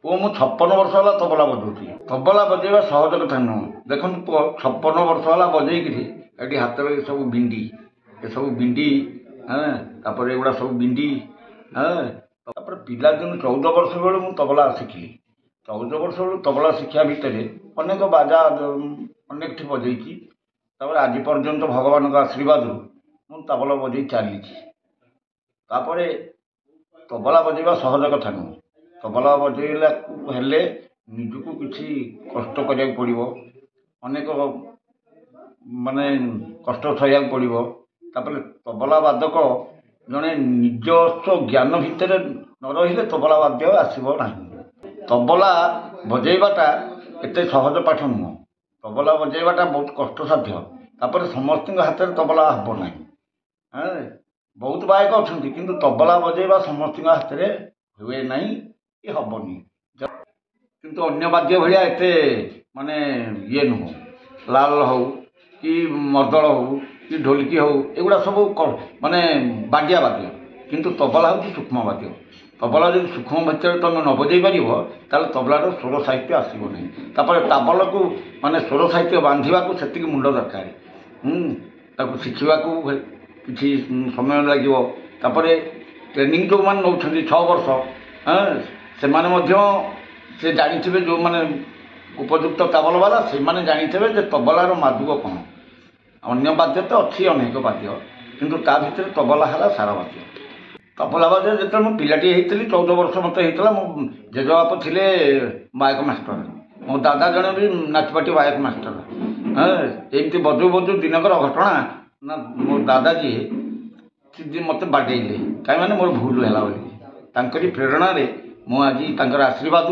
पुओ मु 56 वर्ष है तबला बजाऊँगी। तबला बजेवा सहज कथा नुह। देखो पुओ 56 वर्ष है बजेकि ये हाथ में सब बिंडी ये सब बिंडी हाँ तापर एगुड़ा सब बिंडी हाँ तापर पिला दिन 14 वर्ष बेलू मु तबला शिखिली। 14 वर्ष बेलू तबला शिक्षा भितर अनेक बाजा अनेक बजे आज पर्यंत भगवान का आशीर्वाद मु तबला बजे चली। तबला बजेवा सहज कथा नुह। तबला बजेला हेले निजको किसी कष्ट करिया पड़िबो अनेक माने कष्ट सहिया पड़िबो। तापर तबला वादक जड़े निजस्व ज्ञान भितर न रहिले तबला वाद्य आसब ना। तबला बजेबाटा एत सहज पाठ नुह। तबला बजेबाटा बहुत कष्टसाध्य। तापर समस्त हाथ में तबला हम ना। हाँ बहुत गायक अच्छा किंतु तबला बजेबा समस्त हाथ में हुए ना कि हेनी किंतु अन्य वाद्य भाया एत माने ये नुह। लाल हो कि मर्दल हो कि ढोलकी हो एगुड़ा सब माने बाडिया वाद्य किंतु तबला हूँ सूक्ष्म वाद्य। तबला जो सूक्ष्म भितर तुम न बजे पार तबलार स्वर साहित्य आसब नहीं। ताबल को माने स्वर साहित्य बांधा से मुंड दरकार शिखा किसी समय लगे। ट्रेनिंग जो मैंने नौ 6 वर्ष हाँ से जानी जो मैंने उपयुक्त ताबल वाला से मैंने जानी तबलार मादुक कौन। अन्य वाद्य तो अच्छी अनेक वाद्य किंतु ता भीतर तबला है सारा वाद्य। तबला वाद्य जो मुझे पिलाटी होती 14 वर्ष मत होता मो जेजबाप थे गायक मास्टर। मो दादा जड़े भी नाचपाटी गायक मास्टर। हाँ एमती बजू बजू दिनकर घटना ना मो दादा जी मत बाडेले कहीं मैंने मोर भूल है प्रेरणा मु आज आशीर्वाद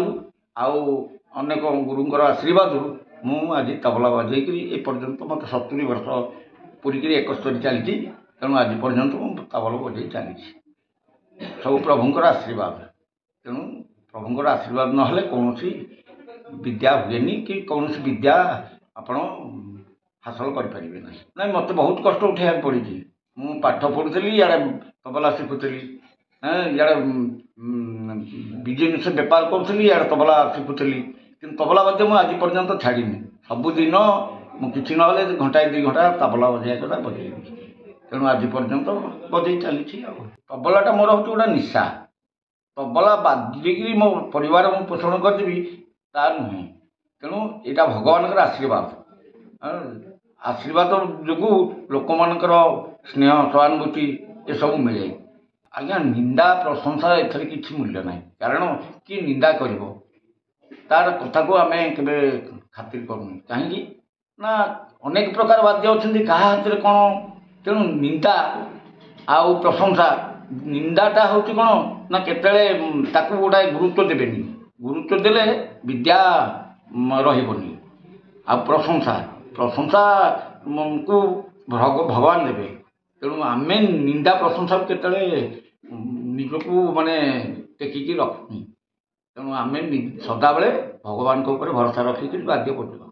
आउ अनेक गुरुंर आशीर्वाद मु आज तबला बजेकरी ए पर्यंत मत 70 वर्ष पूरी 71 चली। तेणु आज पर्यंत मुझे तबला बजे चली सब प्रभुंर आशीर्वाद। तेणु प्रभुंर आशीर्वाद ना कौन विद्या हुए कि कौन विद्या आपण हासिल करें ना। मत बहुत कष्ट उठा पड़ी मु पाठ पढ़ुली इे तबला शिखुली इे बिजनेस बेपार करूली इे तबला शिखुली कि तबला वाद्य मुझे आज पर्यंत छाड़नी। सबुदिन मुझे ना घंटाए 2 घंटा तबला बजाय कदा बजे। तेणु आज पर्यंत बजे चली। तबलाटा मोर हूँ गोटे निशा। तबला बाजिकी मो परिवार मु पोषण करी ता नुहे। तेणु यहाँ भगवान आशीर्वाद आशीर्वाद जो लोक मानकर स्नेह सहानुभूति ये सब मिले। आज्ञा निंदा प्रशंसा एथर किसी मूल्य ना कारण कि निंदा कर तार कथा को आम के खातिर करूँ कहीं ना अनेक प्रकार वाद्य अच्छे क्या हाथ में कौन। तेणु निंदा आउ प्रशंसा निंदाटा हूँ कौन ना केतले गोटाए गुरुत्व देवेनि। गुरुत्व देले विद्या रही आ प्रशंसा प्रशंसा को भगवान देवे। तेणु आम निंदा प्रशंसा केतले निजको माने टेकिकी रखनी। तेणु आम सदाबले भगवान भरोसा रखिक वाद्य बजाऊ।